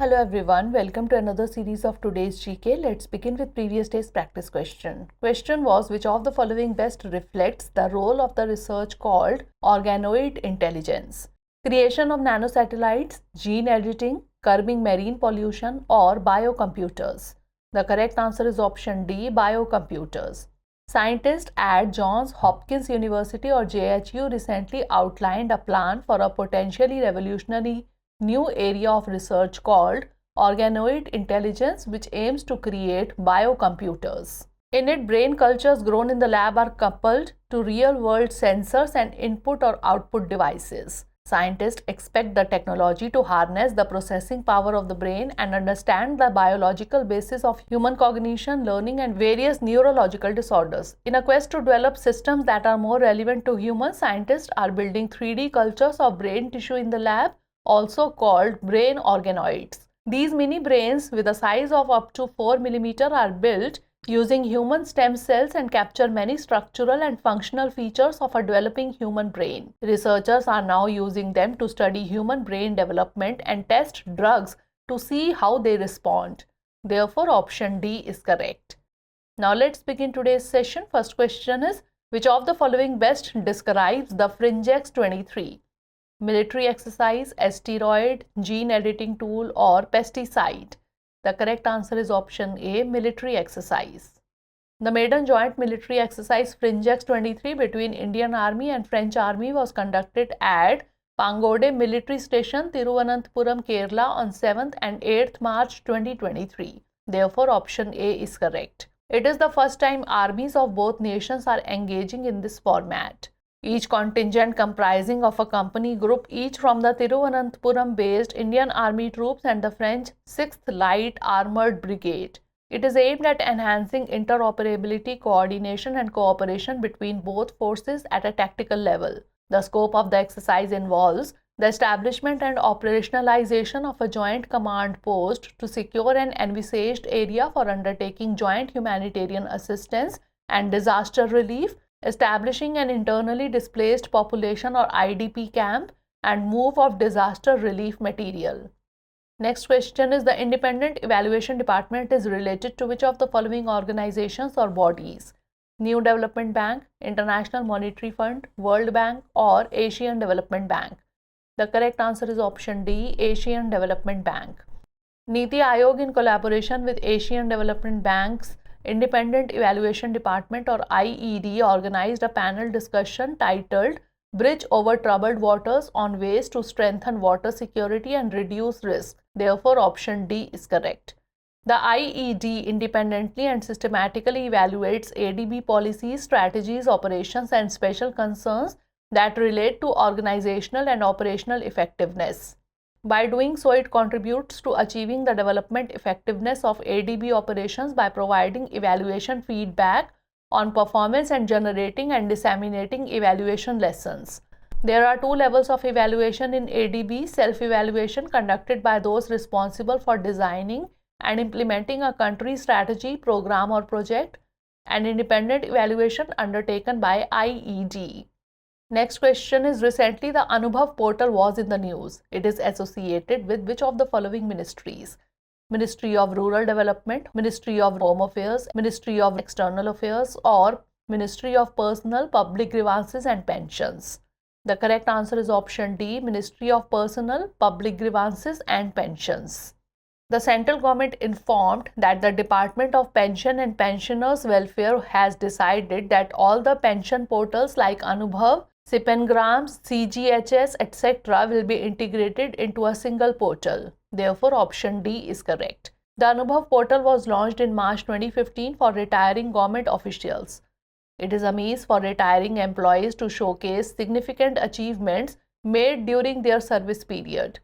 Hello everyone, welcome to another series of today's GK. Let's begin with previous day's practice question. Question was, which of the following best reflects the role of the research called organoid intelligence? Creation of nanosatellites, gene editing, curbing marine pollution, or biocomputers? The correct answer is option D, biocomputers. Scientists at Johns Hopkins University or JHU recently outlined a plan for a potentially revolutionary new area of research called organoid intelligence, which aims to create biocomputers. In it, brain cultures grown in the lab are coupled to real-world sensors and input or output devices. Scientists expect the technology to harness the processing power of the brain and understand the biological basis of human cognition, learning, and various neurological disorders. In a quest to develop systems that are more relevant to humans, scientists are building 3D cultures of brain tissue in the lab, also called brain organoids. These mini brains with a size of up to 4 mm are built using human stem cells and capture many structural and functional features of a developing human brain. Researchers are now using them to study human brain development and test drugs to see how they respond. Therefore, option D is correct. Now let's begin today's session. First question is, which of the following best describes the Fringex 23? Military exercise, asteroid, gene editing tool, or pesticide? The correct answer is option A, military exercise. The maiden joint military exercise Fringex 23 between Indian Army and French Army was conducted at Pangode Military Station, Thiruvananthapuram, Kerala on 7th and 8th March 2023. Therefore, option A is correct. It is the first time armies of both nations are engaging in this format. Each contingent comprising of a company group each from the Thiruvananthapuram-based Indian Army troops and the French 6th Light Armoured Brigade. It is aimed at enhancing interoperability, coordination and cooperation between both forces at a tactical level. The scope of the exercise involves the establishment and operationalization of a joint command post to secure an envisaged area for undertaking joint humanitarian assistance and disaster relief, establishing an internally displaced population or IDP camp, and move of disaster relief material. Next question is, the Independent Evaluation Department is related to which of the following organizations or bodies? New Development Bank, International Monetary Fund, World Bank, or Asian Development Bank? The correct answer is option D, Asian Development Bank. Niti Aayog, in collaboration with Asian Development Bank's Independent Evaluation Department or IED, organized a panel discussion titled Bridge Over Troubled Waters on Ways to Strengthen Water Security and Reduce Risk. Therefore, option D is correct. The IED independently and systematically evaluates ADB policies, strategies, operations, and special concerns that relate to organizational and operational effectiveness. By doing so, it contributes to achieving the development effectiveness of ADB operations by providing evaluation feedback on performance and generating and disseminating evaluation lessons. There are two levels of evaluation in ADB: self-evaluation conducted by those responsible for designing and implementing a country strategy, program, or project, and independent evaluation undertaken by IED. Next question is, recently the ANUBHAV portal was in the news. It is associated with which of the following ministries? Ministry of Rural Development, Ministry of Home Affairs, Ministry of External Affairs, or Ministry of Personnel, Public Grievances and Pensions? The correct answer is option D, Ministry of Personnel, Public Grievances and Pensions. The central government informed that the Department of Pension and Pensioners' Welfare has decided that all the pension portals like ANUBHAV, SIPengrams, CGHS, etc. will be integrated into a single portal. Therefore, option D is correct. The ANUBHAV portal was launched in March 2015 for retiring government officials. It is a means for retiring employees to showcase significant achievements made during their service period.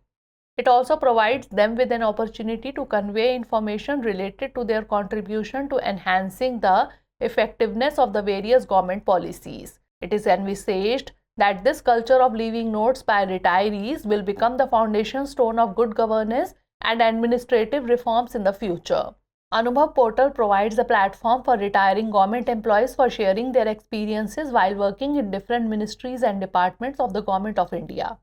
It also provides them with an opportunity to convey information related to their contribution to enhancing the effectiveness of the various government policies. It is envisaged that this culture of leaving notes by retirees will become the foundation stone of good governance and administrative reforms in the future. ANUBHAV portal provides a platform for retiring government employees for sharing their experiences while working in different ministries and departments of the Government of India.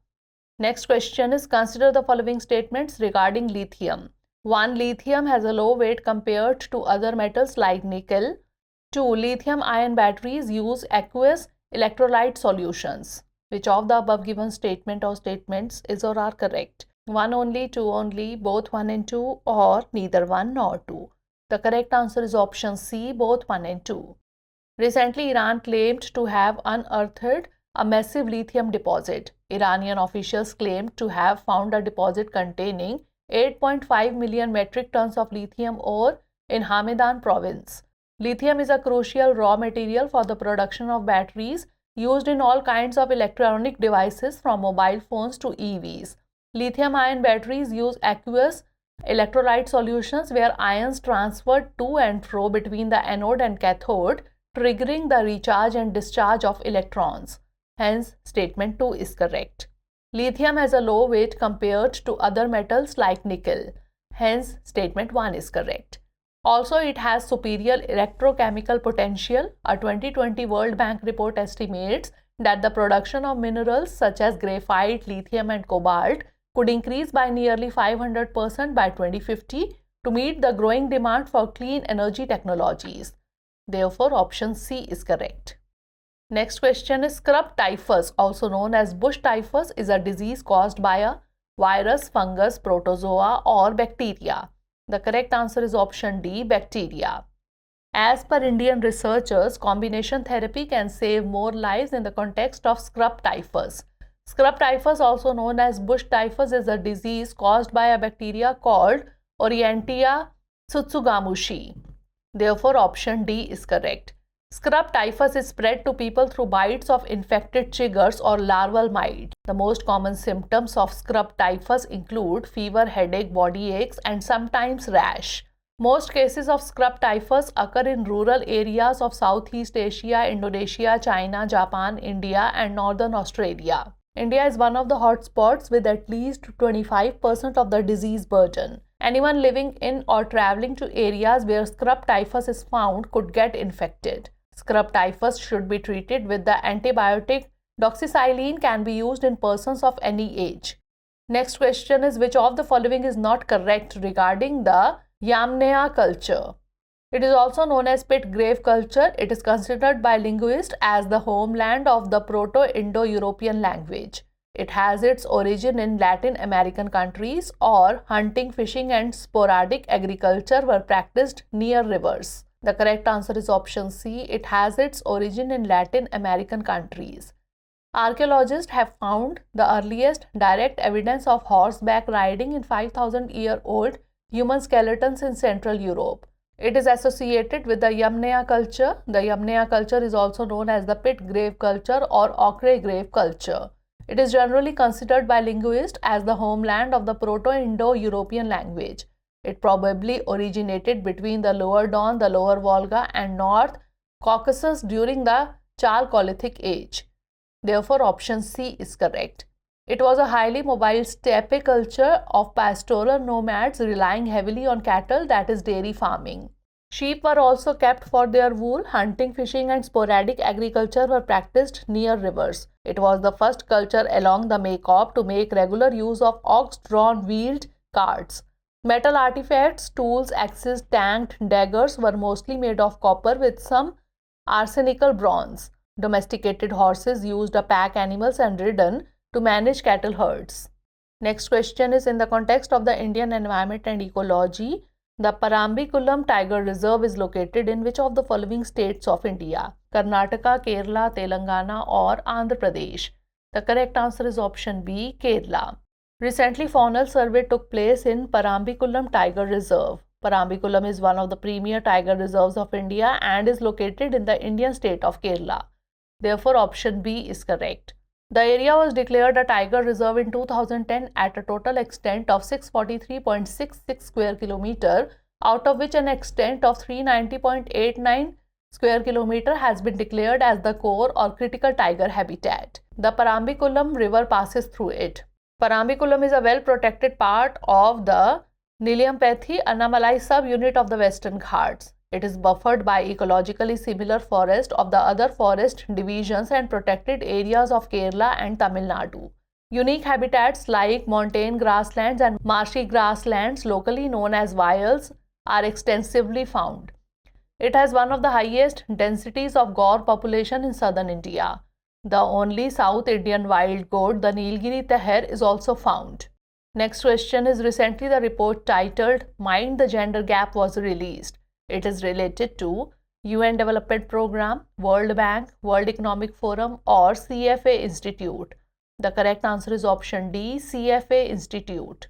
Next question is, consider the following statements regarding lithium. 1. Lithium has a low weight compared to other metals like nickel. 2. Lithium-ion batteries use aqueous electrolyte solutions. Which of the above given statement or statements is or are correct? 1 only, 2 only, both 1 and 2, or neither 1 nor 2? The correct answer is option C, both 1 and 2. Recently, Iran claimed to have unearthed a massive lithium deposit. Iranian officials claimed to have found a deposit containing 8.5 million metric tons of lithium ore in Hamadan province. Lithium is a crucial raw material for the production of batteries used in all kinds of electronic devices from mobile phones to EVs. Lithium-ion batteries use aqueous electrolyte solutions where ions transfer to and fro between the anode and cathode, triggering the recharge and discharge of electrons. Hence, statement 2 is correct. Lithium has a low weight compared to other metals like nickel. Hence, statement 1 is correct. Also, it has superior electrochemical potential. A 2020 World Bank report estimates that the production of minerals such as graphite, lithium, and cobalt could increase by nearly 500% by 2050 to meet the growing demand for clean energy technologies. Therefore, option C is correct. Next question is, scrub typhus, also known as bush typhus, is a disease caused by a virus, fungus, protozoa, or bacteria. The correct answer is option D, bacteria. As per Indian researchers, combination therapy can save more lives in the context of scrub typhus. Scrub typhus, also known as bush typhus, is a disease caused by a bacteria called Orientia tsutsugamushi. Therefore, option D is correct. Scrub typhus is spread to people through bites of infected chiggers or larval mites. The most common symptoms of scrub typhus include fever, headache, body aches, and sometimes rash. Most cases of scrub typhus occur in rural areas of Southeast Asia, Indonesia, China, Japan, India, and Northern Australia. India is one of the hotspots with at least 25% of the disease burden. Anyone living in or traveling to areas where scrub typhus is found could get infected. Scrub typhus should be treated with the antibiotic doxycycline. Can be used in persons of any age. Next question is, which of the following is not correct regarding the Yamnaya culture? It is also known as pit grave culture. It is considered by linguists as the homeland of the Proto-Indo-European language. It has its origin in Latin American countries, or hunting, fishing, and sporadic agriculture were practiced near rivers. The correct answer is option C. It has its origin in Latin American countries. Archaeologists have found the earliest direct evidence of horseback riding in 5,000-year-old human skeletons in Central Europe. It is associated with the Yamnaya culture. The Yamnaya culture is also known as the pit grave culture or ochre grave culture. It is generally considered by linguists as the homeland of the Proto-Indo-European language. It probably originated between the Lower Don, the Lower Volga, and North Caucasus during the Chalcolithic age. Therefore, option C is correct. It was a highly mobile steppe culture of pastoral nomads relying heavily on cattle, that is dairy farming. Sheep were also kept for their wool. Hunting, fishing, and sporadic agriculture were practiced near rivers. It was the first culture along the Maycob to make regular use of ox-drawn wheeled carts. Metal artifacts, tools, axes, tanked daggers were mostly made of copper with some arsenical bronze. Domesticated horses used as pack animals and ridden to manage cattle herds. Next question is, in the context of the Indian environment and ecology, the Parambikulam Tiger Reserve is located in which of the following states of India? Karnataka, Kerala, Telangana, or Andhra Pradesh? The correct answer is option B, Kerala. Recently, faunal survey took place in Parambikulam Tiger Reserve. Parambikulam is one of the premier tiger reserves of India and is located in the Indian state of Kerala. Therefore, option B is correct. The area was declared a tiger reserve in 2010 at a total extent of 643.66 square kilometer, out of which an extent of 390.89 square kilometer has been declared as the core or critical tiger habitat. The Parambikulam river passes through it. Parambikulam is a well-protected part of the Nilyampathy anomaly sub-unit of the Western Ghats. It is buffered by ecologically similar forest of the other forest divisions and protected areas of Kerala and Tamil Nadu. Unique habitats like montane grasslands and marshy grasslands, locally known as wilds, are extensively found. It has one of the highest densities of gaur population in southern India. The only South Indian wild goat, the Nilgiri Teher, is also found. Next question is, recently the report titled Mind the Gender Gap was released. It is related to UN Development Programme, World Bank, World Economic Forum or CFA Institute. The correct answer is option D, CFA Institute.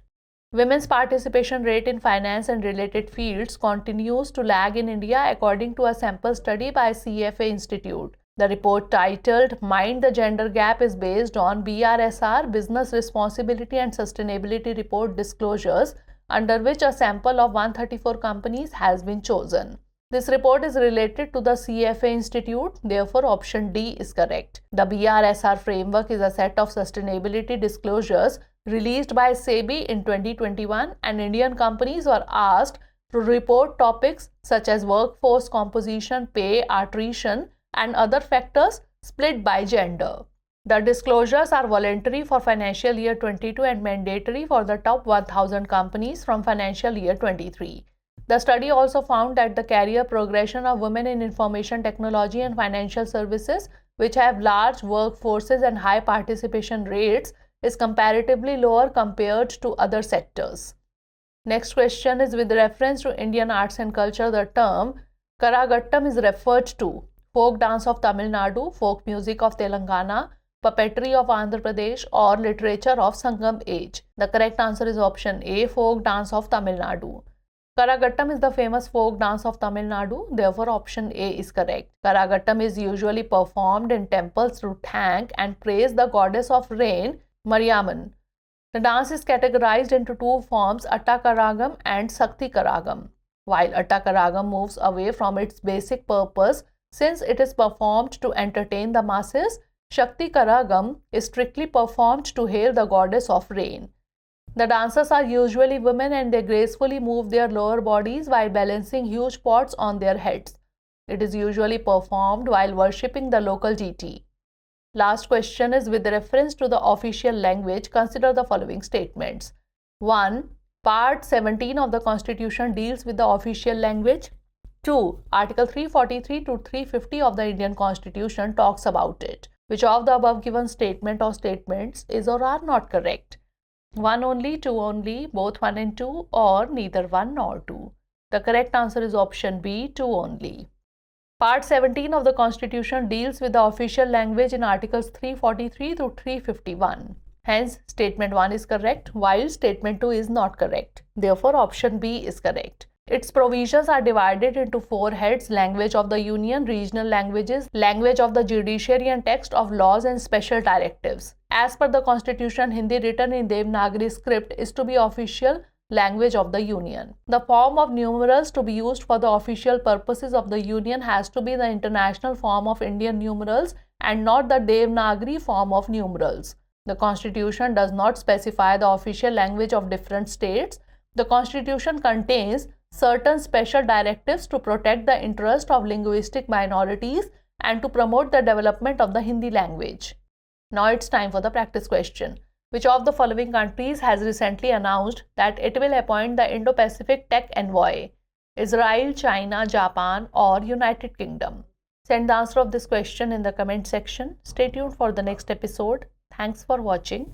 Women's participation rate in finance and related fields continues to lag in India according to a sample study by CFA Institute. The report titled Mind the Gender Gap is based on BRSR, Business Responsibility and Sustainability Report disclosures, under which a sample of 134 companies has been chosen. This report is related to the CFA Institute, therefore option D is correct. The BRSR framework is a set of sustainability disclosures released by SEBI in 2021, and Indian companies were asked to report topics such as workforce composition, pay, attrition, and other factors split by gender. The disclosures are voluntary for financial year 22 and mandatory for the top 1000 companies from financial year 23. The study also found that the career progression of women in information technology and financial services, which have large workforces and high participation rates, is comparatively lower compared to other sectors. Next question is, with reference to Indian arts and culture, the term Karagattam is referred to folk dance of Tamil Nadu, folk music of Telangana, puppetry of Andhra Pradesh or literature of Sangam age. The correct answer is option A, folk dance of Tamil Nadu. Karagattam is the famous folk dance of Tamil Nadu, therefore option A is correct. Karagattam is usually performed in temples to thank and praise the goddess of rain, Mariamman. The dance is categorized into two forms, Atta Karagam and Sakti Karagam. While Atta Karagam moves away from its basic purpose since it is performed to entertain the masses, Shakti Karagam is strictly performed to hail the goddess of rain. The dancers are usually women and they gracefully move their lower bodies while balancing huge pots on their heads. It is usually performed while worshipping the local deity. Last question is, with reference to the official language, consider the following statements. 1. Part 17 of the Constitution deals with the official language. 2. Article 343 to 350 of the Indian Constitution talks about it. Which of the above given statement or statements is or are not correct? 1 only, 2 only, both 1 and 2, or neither 1 nor 2. The correct answer is option B, 2 only. Part 17 of the Constitution deals with the official language in Articles 343 to 351. Hence, statement 1 is correct, while statement 2 is not correct. Therefore, option B is correct. Its provisions are divided into 4 heads: language of the Union, regional languages, language of the judiciary, and text of laws and special directives. As per the Constitution, Hindi written in Devanagari script is to be official language of the Union. The form of numerals to be used for the official purposes of the Union has to be the international form of Indian numerals and not the Devanagari form of numerals. The Constitution does not specify the official language of different states. The Constitution contains certain special directives to protect the interest of linguistic minorities and to promote the development of the Hindi language. Now it's time for the practice question. Which of the following countries has recently announced that it will appoint the Indo-Pacific Tech Envoy? Israel, China, Japan or United Kingdom? Send the answer of this question in the comment section. Stay tuned for the next episode. Thanks for watching.